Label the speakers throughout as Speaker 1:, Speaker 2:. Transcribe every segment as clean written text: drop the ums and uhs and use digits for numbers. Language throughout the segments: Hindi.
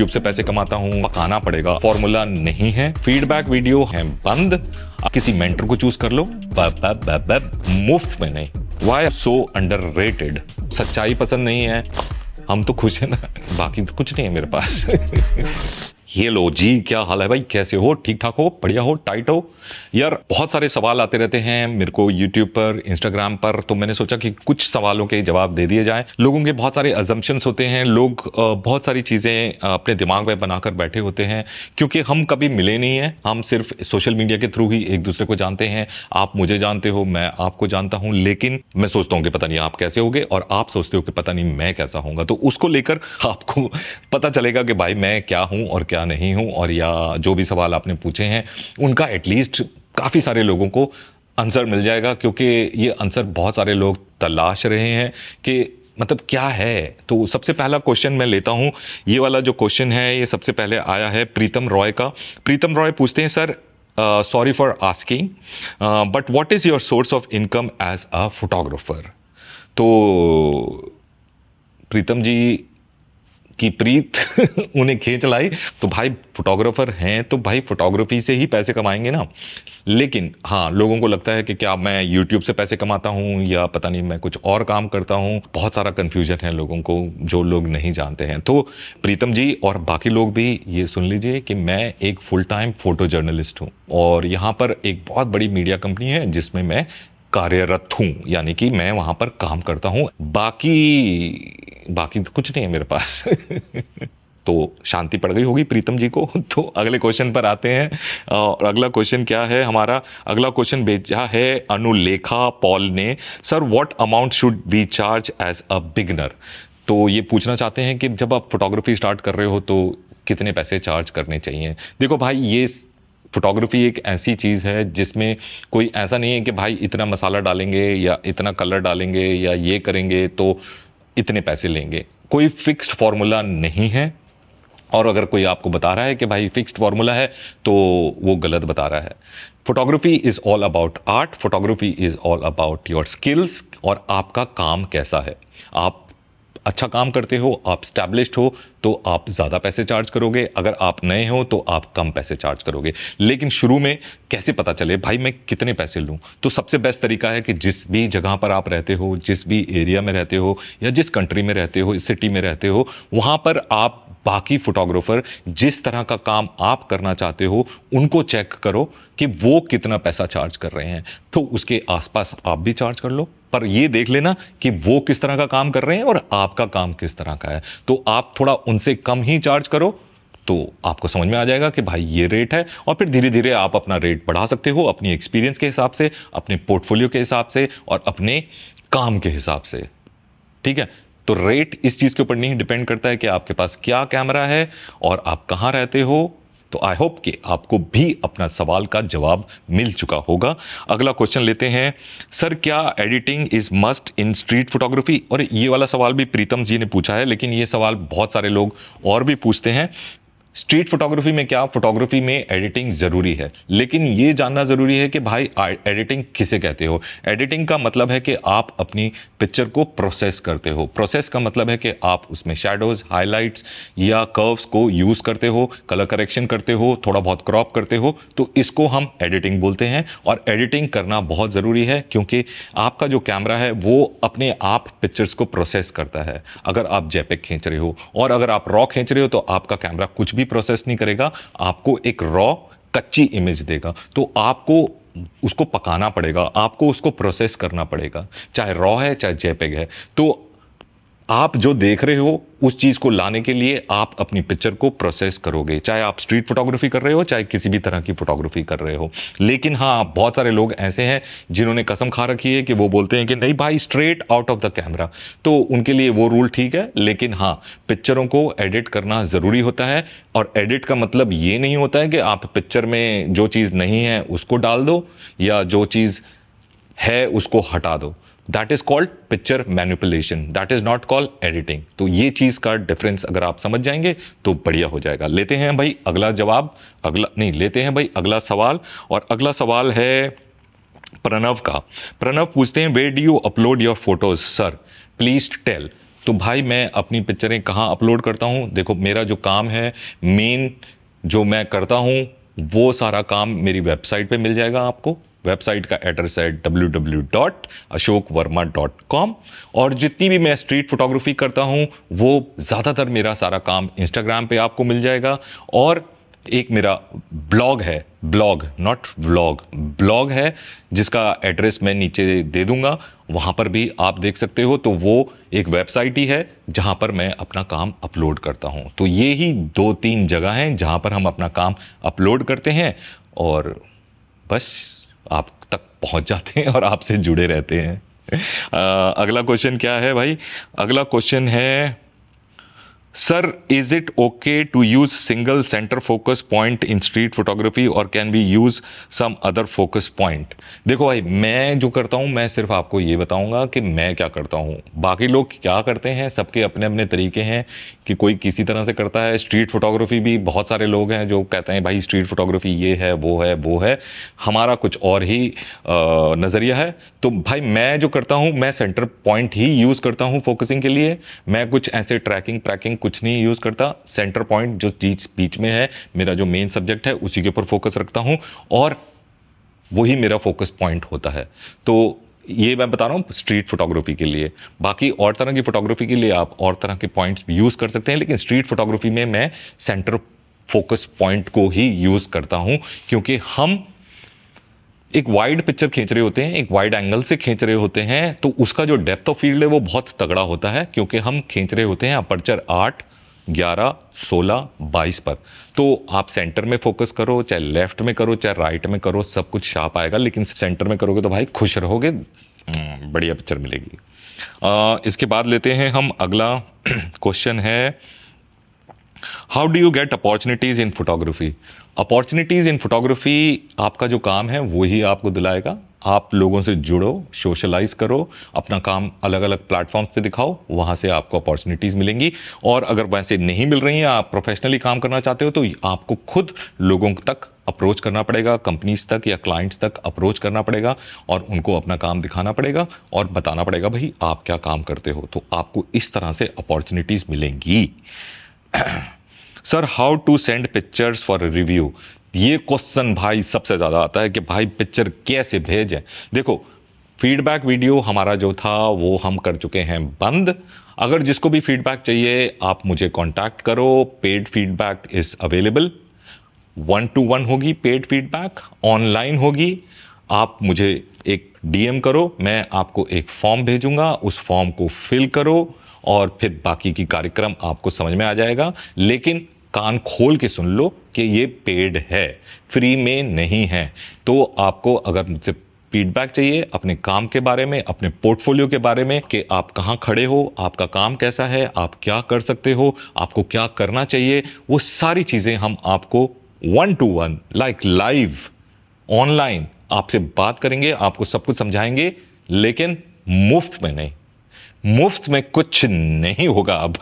Speaker 1: यूट्यूब से पैसे कमाता हूँ, पकाना पड़ेगा, फॉर्मूला नहीं है, फीडबैक वीडियो है बंद, आप किसी मेंटर को चूज कर लो, मुफ्त में नहीं। वाई सो अंडररेटेड? सच्चाई पसंद नहीं है, हम तो खुश है ना, बाकी तो कुछ नहीं है मेरे पास। ये लो जी, क्या हाल है भाई, कैसे हो? ठीक ठाक हो, बढ़िया हो, टाइट हो? यार बहुत सारे सवाल आते रहते हैं मेरे को यूट्यूब पर, इंस्टाग्राम पर, तो मैंने सोचा कि कुछ सवालों के जवाब दे दिए जाए। लोगों के बहुत सारे अजम्पशंस होते हैं, लोग बहुत सारी चीज़ें अपने दिमाग में बनाकर बैठे होते हैं, क्योंकि हम कभी मिले नहीं हैं, हम सिर्फ सोशल मीडिया के थ्रू ही एक दूसरे को जानते हैं। आप मुझे जानते हो, मैं आपको जानता हूँ, लेकिन मैं सोचता हूँ कि पता नहीं आप कैसे होगे, और आप सोचते हो कि पता नहीं मैं कैसा हूँगा। तो उसको लेकर आपको पता चलेगा कि भाई मैं क्या हूँ और क्या नहीं हूँ, और या जो भी सवाल आपने पूछे हैं उनका एटलीस्ट काफ़ी सारे लोगों को आंसर मिल जाएगा, क्योंकि ये आंसर बहुत सारे लोग तलाश रहे हैं कि मतलब क्या है। तो सबसे पहला क्वेश्चन मैं लेता हूँ, ये वाला जो क्वेश्चन है ये सबसे पहले आया है प्रीतम रॉय का। प्रीतम रॉय पूछते हैं, sir sorry for asking but what is your source of income as a photographer? तो प्रीतम जी की प्रीत उन्हें खींच लाई, तो भाई फोटोग्राफर हैं तो भाई फोटोग्राफी से ही पैसे कमाएंगे ना। लेकिन हाँ, लोगों को लगता है कि क्या मैं यूट्यूब से पैसे कमाता हूँ या पता नहीं मैं कुछ और काम करता हूँ। बहुत सारा कन्फ्यूजन है लोगों को, जो लोग नहीं जानते हैं। तो प्रीतम जी और बाकी लोग भी ये सुन लीजिए कि मैं एक फुल टाइम फोटो जर्नलिस्ट हूँ, और यहाँ पर एक बहुत बड़ी मीडिया कंपनी है जिसमें मैं कार्यरत हूँ, यानी कि मैं वहां पर काम करता हूँ। बाकी तो कुछ नहीं है मेरे पास। तो शांति पड़ गई होगी प्रीतम जी को। तो अगले क्वेश्चन पर आते हैं, और अगला क्वेश्चन क्या है हमारा? अगला क्वेश्चन भेजा है अनुलेखा पॉल ने, sir what amount should be charge as a beginner? तो ये पूछना चाहते हैं कि जब आप फोटोग्राफी स्टार्ट कर रहे हो तो कितने पैसे चार्ज करने चाहिए। देखो भाई, ये फोटोग्राफी एक ऐसी चीज़ है जिसमें कोई ऐसा नहीं है कि भाई इतना मसाला डालेंगे या इतना कलर डालेंगे या ये करेंगे तो इतने पैसे लेंगे। कोई फिक्स्ड फॉर्मूला नहीं है, और अगर कोई आपको बता रहा है कि भाई फिक्स्ड फॉर्मूला है तो वो गलत बता रहा है। Photography is all about art, photography is all about your skills, और आपका काम कैसा है। आप अच्छा काम करते हो, आप स्टैब्लिश्ड हो, तो आप ज़्यादा पैसे चार्ज करोगे, अगर आप नए हो तो आप कम पैसे चार्ज करोगे। लेकिन शुरू में कैसे पता चले भाई मैं कितने पैसे लूँ? तो सबसे बेस्ट तरीका है कि जिस भी जगह पर आप रहते हो, जिस भी एरिया में रहते हो, या जिस कंट्री में रहते हो, इस सिटी में रहते हो, वहाँ पर आप बाकी फोटोग्राफर जिस तरह का काम आप करना चाहते हो उनको चेक करो कि वो कितना पैसा चार्ज कर रहे हैं, तो उसके आसपास आप भी चार्ज कर लो। पर ये देख लेना कि वो किस तरह का काम कर रहे हैं और आपका काम किस तरह का है। तो आप थोड़ा उनसे कम ही चार्ज करो, तो आपको समझ में आ जाएगा कि भाई ये रेट है, और फिर धीरे धीरे आप अपना रेट बढ़ा सकते हो अपनी एक्सपीरियंस के हिसाब से, अपने पोर्टफोलियो के हिसाब से, और अपने काम के हिसाब से। ठीक है? तो रेट इस चीज़ के ऊपर नहीं डिपेंड करता है कि आपके पास क्या कैमरा है और आप कहाँ रहते हो। तो आई होप कि आपको भी अपना सवाल का जवाब मिल चुका होगा। अगला क्वेश्चन लेते हैं, सर क्या editing is must in street photography? और ये वाला सवाल भी प्रीतम जी ने पूछा है, लेकिन ये सवाल बहुत सारे लोग और भी पूछते हैं। स्ट्रीट फोटोग्राफी में क्या, फोटोग्राफी में एडिटिंग ज़रूरी है, लेकिन ये जानना ज़रूरी है कि भाई एडिटिंग किसे कहते हो। एडिटिंग का मतलब है कि आप अपनी पिक्चर को प्रोसेस करते हो। प्रोसेस का मतलब है कि आप उसमें शैडोज़, हाइलाइट्स या कर्व्स को यूज़ करते हो, कलर करेक्शन करते हो, थोड़ा बहुत क्रॉप करते हो, तो इसको हम एडिटिंग बोलते हैं। और एडिटिंग करना बहुत ज़रूरी है, क्योंकि आपका जो कैमरा है वो अपने आप पिक्चर्स को प्रोसेस करता है। अगर आप जेपेग खींच रहे हो और अगर आप रॉ खींच रहे हो तो आपका कैमरा कुछ भी प्रोसेस नहीं करेगा, आपको एक रॉ कच्ची इमेज देगा। तो आपको उसको पकाना पड़ेगा, आपको उसको प्रोसेस करना पड़ेगा, चाहे रॉ है चाहे जेपेग है। तो आप जो देख रहे हो उस चीज़ को लाने के लिए आप अपनी पिक्चर को प्रोसेस करोगे, चाहे आप स्ट्रीट फोटोग्राफी कर रहे हो चाहे किसी भी तरह की फोटोग्राफी कर रहे हो। लेकिन हाँ, बहुत सारे लोग ऐसे हैं जिन्होंने कसम खा रखी है कि वो बोलते हैं कि नहीं भाई, straight out of the camera. तो उनके लिए वो रूल ठीक है, लेकिन हाँ, पिक्चरों को एडिट करना ज़रूरी होता है। और एडिट का मतलब ये नहीं होता है कि आप पिक्चर में जो चीज़ नहीं है उसको डाल दो या जो चीज़ है उसको हटा दो। That is called picture manipulation, that is not called editing. तो ये चीज का डिफरेंस अगर आप समझ जाएंगे तो बढ़िया हो जाएगा। लेते हैं भाई अगला जवाब, अगला नहीं, लेते हैं भाई अगला सवाल। और अगला सवाल है प्रणव का। प्रणव पूछते हैं, where do you upload your photos sir, please tell. तो भाई मैं अपनी पिक्चरें कहाँ अपलोड करता हूँ? देखो, मेरा जो काम है मेन जो मैं करता हूँ वो सारा काम मेरी वेबसाइट पे मिल जाएगा आपको। वेबसाइट का एड्रेस है www.ashokverma.com। और जितनी भी मैं स्ट्रीट फोटोग्राफी करता हूँ वो ज़्यादातर मेरा सारा काम इंस्टाग्राम पे आपको मिल जाएगा। और एक मेरा ब्लॉग है, ब्लॉग नॉट व्लॉग, ब्लॉग है जिसका एड्रेस मैं नीचे दे दूंगा, वहाँ पर भी आप देख सकते हो। तो वो एक वेबसाइट ही है जहाँ पर मैं अपना काम अपलोड करता हूँ। तो ये ही 2-3 जगह हैं जहाँ पर हम अपना काम अपलोड करते हैं और बस आप तक पहुँच जाते हैं और आपसे जुड़े रहते हैं। अगला क्वेश्चन क्या है भाई? अगला क्वेश्चन है, sir is it okay to use single centre focus point in street photography और can we use some other focus point? देखो भाई, मैं जो करता हूँ मैं सिर्फ आपको ये बताऊंगा कि मैं क्या करता हूँ। बाकी लोग क्या करते हैं, सबके अपने अपने तरीके हैं कि कोई किसी तरह से करता है। स्ट्रीट फोटोग्राफी भी बहुत सारे लोग हैं जो कहते हैं भाई स्ट्रीट फोटोग्राफी ये है वो है वो है, हमारा कुछ और ही नज़रिया है। तो भाई मैं जो करता हूँ मैं सेंटर पॉइंट ही यूज़ करता हूँ फोकसिंग के लिए। मैं कुछ ऐसे ट्रैकिंग कुछ नहीं यूज़ करता। सेंटर पॉइंट जो चीज़ बीच में है, मेरा जो मेन सब्जेक्ट है उसी के ऊपर फोकस रखता हूँ और वही मेरा फोकस पॉइंट होता है। तो ये मैं बता रहा हूँ स्ट्रीट फोटोग्राफी के लिए। बाकी और तरह की फोटोग्राफी के लिए आप और तरह के पॉइंट्स भी यूज़ कर सकते हैं, लेकिन स्ट्रीट फोटोग्राफी में मैं सेंटर फोकस पॉइंट को ही यूज़ करता हूँ, क्योंकि हम एक वाइड पिक्चर खींच रहे होते हैं, एक वाइड एंगल से खींच रहे होते हैं, तो उसका जो डेप्थ ऑफ फील्ड है वो बहुत तगड़ा होता है, क्योंकि हम खींच रहे होते हैं अपर्चर 8, 11, 16, 22 पर। तो आप सेंटर में फोकस करो, चाहे लेफ्ट में करो चाहे राइट में करो, सब कुछ शार्प आएगा। लेकिन सेंटर में करोगे तो भाई खुश रहोगे, बढ़िया पिक्चर मिलेगी। इसके बाद लेते हैं हम अगला क्वेश्चन है, how do you get opportunities in photography? Opportunities in photography आपका जो काम है वो ही आपको दिलाएगा। आप लोगों से जुड़ो, सोशलाइज करो, अपना काम अलग अलग प्लेटफॉर्म्स पे दिखाओ, वहाँ से आपको अपॉर्चुनिटीज़ मिलेंगी। और अगर वैसे नहीं मिल रही हैं, आप प्रोफेशनली काम करना चाहते हो, तो आपको खुद लोगों तक अप्रोच करना पड़ेगा, कंपनीज तक या क्लाइंट्स तक अप्रोच करना पड़ेगा और उनको अपना काम दिखाना पड़ेगा और बताना पड़ेगा भाई आप क्या काम करते हो। तो आपको इस तरह से अपॉर्चुनिटीज़ मिलेंगी। Sir how to send pictures for review? ये क्वेश्चन भाई सबसे ज़्यादा आता है कि भाई पिक्चर कैसे भेजें। देखो, फीडबैक वीडियो हमारा जो था वो हम कर चुके हैं बंद। अगर जिसको भी फीडबैक चाहिए आप मुझे कांटेक्ट करो। Paid feedback is available, 1-to-1 होगी पेड फीडबैक, ऑनलाइन होगी। आप मुझे एक डीएम करो, मैं आपको एक फॉर्म भेजूंगा, उस फॉर्म को फिल करो और फिर बाकी की कार्यक्रम आपको समझ में आ जाएगा। लेकिन कान खोल के सुन लो कि ये पेड है, फ्री में नहीं है। तो आपको अगर मुझसे फीडबैक चाहिए अपने काम के बारे में, अपने पोर्टफोलियो के बारे में, कि आप कहाँ खड़े हो, आपका काम कैसा है, आप क्या कर सकते हो, आपको क्या करना चाहिए, वो सारी चीज़ें हम आपको 1-to-1 लाइक लाइव ऑनलाइन आपसे बात करेंगे, आपको सब कुछ समझाएंगे, लेकिन मुफ्त में नहीं। मुफ्त में कुछ नहीं होगा अब।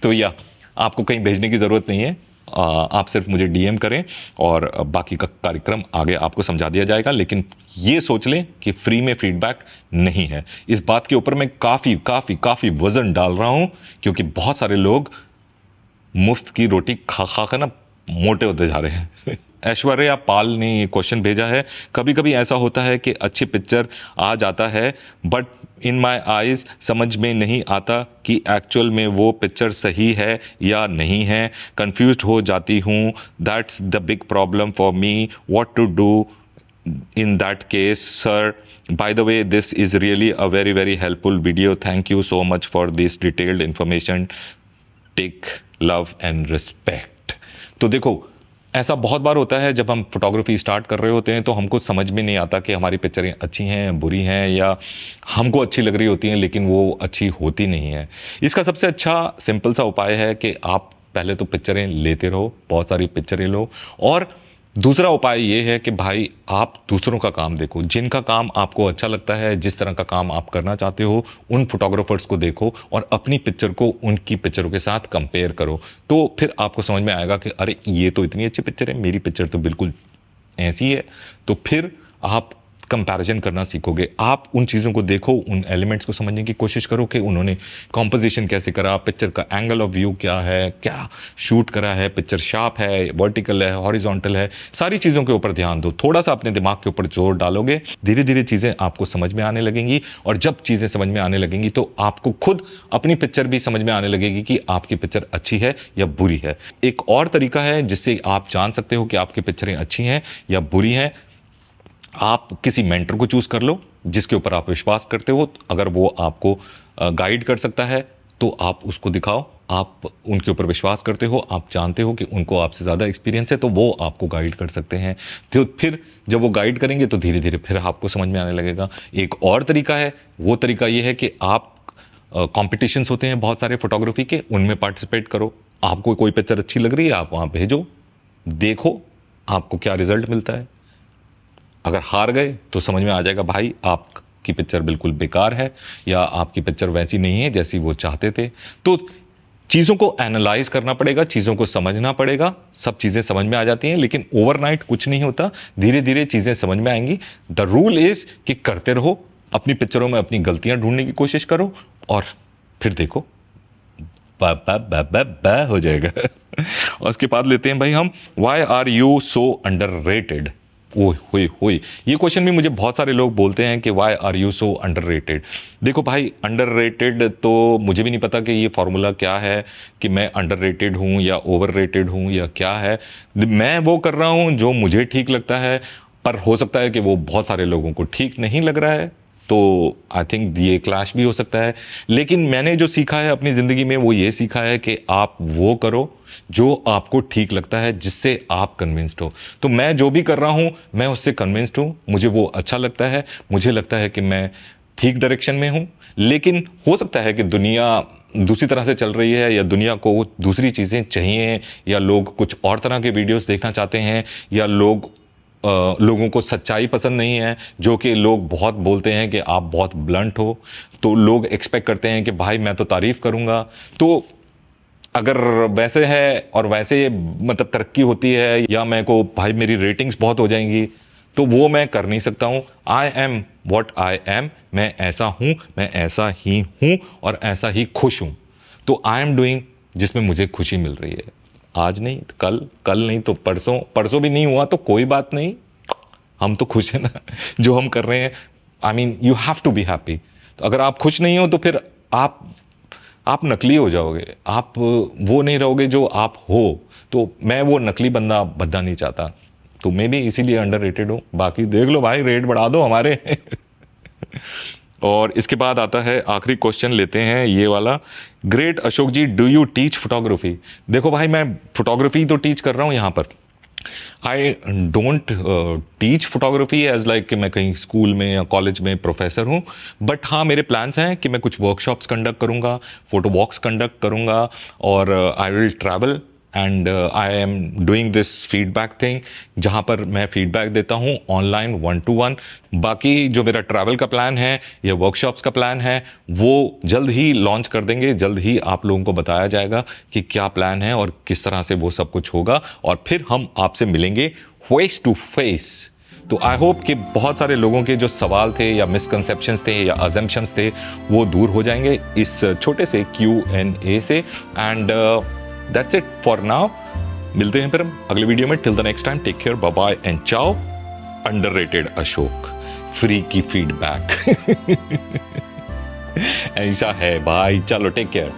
Speaker 1: तो या आपको कहीं भेजने की ज़रूरत नहीं है, आप सिर्फ मुझे डीएम करें और बाकी का कार्यक्रम आगे आपको समझा दिया जाएगा। लेकिन ये सोच लें कि फ्री में फीडबैक नहीं है। इस बात के ऊपर मैं काफ़ी वज़न डाल रहा हूँ, क्योंकि बहुत सारे लोग मुफ्त की रोटी खा खा कर ना मोटे होते जा रहे हैं। ऐश्वर्या पाल ने ये क्वेश्चन भेजा है, कभी कभी ऐसा होता है कि अच्छी पिक्चर आ जाता है बट इन माई आइज़ समझ में नहीं आता कि एक्चुअल में वो पिक्चर सही है या नहीं है, कंफ्यूज हो जाती हूँ, that's the big problem for me, what to do in that case sir? By the way, this is really a very helpful video. Thank you so much for this detailed information. Take love and respect. तो देखो, ऐसा बहुत बार होता है जब हम फोटोग्राफी स्टार्ट कर रहे होते हैं तो हमको समझ में नहीं आता कि हमारी पिक्चरें अच्छी हैं बुरी हैं, या हमको अच्छी लग रही होती हैं लेकिन वो अच्छी होती नहीं है। इसका सबसे अच्छा सिंपल सा उपाय है कि आप पहले तो पिक्चरें लेते रहो, बहुत सारी पिक्चरें लो। और दूसरा उपाय ये है कि भाई आप दूसरों का काम देखो, जिनका काम आपको अच्छा लगता है, जिस तरह का काम आप करना चाहते हो, उन फोटोग्राफर्स को देखो और अपनी पिक्चर को उनकी पिक्चरों के साथ कंपेयर करो। तो फिर आपको समझ में आएगा कि अरे ये तो इतनी अच्छी पिक्चर है, मेरी पिक्चर तो बिल्कुल ऐसी है। तो फिर आप कंपैरिजन करना सीखोगे। आप उन चीज़ों को देखो, उन एलिमेंट्स को समझने की कोशिश करो कि उन्होंने कॉम्पोजिशन कैसे करा, पिक्चर का एंगल ऑफ व्यू क्या है, क्या शूट करा है, पिक्चर शार्प है, वर्टिकल है, हॉरिजॉन्टल है, सारी चीज़ों के ऊपर ध्यान दो। थोड़ा सा अपने दिमाग के ऊपर जोर डालोगे, धीरे धीरे चीज़ें आपको समझ में आने लगेंगी। और जब चीज़ें समझ में आने लगेंगी तो आपको खुद अपनी पिक्चर भी समझ में आने लगेगी कि आपकी पिक्चर अच्छी है या बुरी है। एक और तरीका है जिससे आप जान सकते हो कि आपकी पिक्चरें अच्छी हैं या बुरी हैं। आप किसी मेंटर को चूज कर लो जिसके ऊपर आप विश्वास करते हो। अगर वो आपको गाइड कर सकता है तो आप उसको दिखाओ। आप उनके ऊपर विश्वास करते हो, आप जानते हो कि उनको आपसे ज़्यादा एक्सपीरियंस है, तो वो आपको गाइड कर सकते हैं। तो फिर जब वो गाइड करेंगे तो धीरे धीरे फिर आपको समझ में आने लगेगा। एक और तरीका है, वो तरीका ये है कि आप कॉम्पिटिशन्स होते हैं बहुत सारे फोटोग्राफी के, उनमें पार्टिसिपेट करो। आपको कोई पिक्चर अच्छी लग रही है, आप वहाँ भेजो, देखो आपको क्या रिजल्ट मिलता है। अगर हार गए तो समझ में आ जाएगा भाई आपकी पिक्चर बिल्कुल बेकार है या आपकी पिक्चर वैसी नहीं है जैसी वो चाहते थे। तो चीज़ों को एनालाइज करना पड़ेगा, चीज़ों को समझना पड़ेगा। सब चीज़ें समझ में आ जाती हैं, लेकिन ओवरनाइट कुछ नहीं होता, धीरे धीरे चीज़ें समझ में आएंगी। द रूल इज कि करते रहो, अपनी पिक्चरों में अपनी गलतियां ढूंढने की कोशिश करो और फिर देखो बा बा बा बा बा हो जाएगा। और उसके बाद लेते हैं भाई हम, why are you so underrated. ओए होए होए, ये क्वेश्चन भी मुझे बहुत सारे लोग बोलते हैं कि why are you so underrated. देखो भाई, अंडररेटेड तो मुझे भी नहीं पता कि ये फॉर्मूला क्या है कि मैं अंडररेटेड हूँ या ओवररेटेड हूँ या क्या है। मैं वो कर रहा हूँ जो मुझे ठीक लगता है, पर हो सकता है कि वो बहुत सारे लोगों को ठीक नहीं लग रहा है, तो आई थिंक ये क्लैश भी हो सकता है। लेकिन मैंने जो सीखा है अपनी ज़िंदगी में वो ये सीखा है कि आप वो करो जो आपको ठीक लगता है, जिससे आप कन्विंस्ड हो। तो मैं जो भी कर रहा हूँ मैं उससे कन्विंस्ड हूँ, मुझे वो अच्छा लगता है, मुझे लगता है कि मैं ठीक डायरेक्शन में हूँ। लेकिन हो सकता है कि दुनिया दूसरी तरह से चल रही है, या दुनिया को दूसरी चीज़ें चाहिए, या लोग कुछ और तरह के वीडियोस देखना चाहते हैं, या लोगों को सच्चाई पसंद नहीं है। जो कि लोग बहुत बोलते हैं कि आप बहुत ब्लंट हो, तो लोग एक्सपेक्ट करते हैं कि भाई मैं तो तारीफ करूंगा। तो अगर वैसे है और वैसे मतलब तरक्की होती है, या मेरे को भाई मेरी रेटिंग्स बहुत हो जाएंगी, तो वो मैं कर नहीं सकता हूँ। I am what I am, मैं ऐसा हूँ, मैं ऐसा ही हूँ और ऐसा ही खुश हूँ। तो आई एम डूइंग जिसमें मुझे खुशी मिल रही है। आज नहीं तो कल, कल नहीं तो परसों, परसों भी नहीं हुआ तो कोई बात नहीं, हम तो खुश है ना जो हम कर रहे हैं। I mean you have to be happy. तो अगर आप खुश नहीं हो तो फिर आप नकली हो जाओगे, आप वो नहीं रहोगे जो आप हो। तो मैं वो नकली बंदा बनना नहीं चाहता, तो मैं भी इसीलिए अंडररेटेड हूँ। बाकी देख लो भाई, रेट बढ़ा दो हमारे और इसके बाद आता है आखिरी क्वेश्चन, लेते हैं ये वाला। Great Ashok ji, do you teach photography? देखो भाई, मैं फोटोग्राफी तो टीच कर रहा हूँ यहाँ पर। I don't teach photography as like कि मैं कहीं स्कूल में या कॉलेज में प्रोफेसर हूँ। बट हाँ, मेरे प्लान्स हैं कि मैं कुछ वर्कशॉप्स कंडक्ट करूँगा, फोटो वॉक्स कंडक्ट करूँगा, और I will travel and I am doing this feedback thing, जहाँ पर मैं फीडबैक देता हूँ ऑनलाइन 1-to-1। बाकी जो मेरा ट्रैवल का प्लान है या वर्कशॉप्स का प्लान है वो जल्द ही लॉन्च कर देंगे, जल्द ही आप लोगों को बताया जाएगा कि क्या प्लान है और किस तरह से वो सब कुछ होगा, और फिर हम आपसे मिलेंगे फेस टू फेस। तो आई होप कि बहुत सारे लोगों के जो सवाल थे या मिसकंसेप्शंस थे या अजम्पशंस थे वो दूर हो जाएंगे इस छोटे से Q&A से। And that's it for now. मिलते हैं फिर हम अगले वीडियो में। Till the next time, take care, bye bye and ciao. Underrated Ashok, free की फीडबैक ऐसा है भाई, चलो टेक केयर।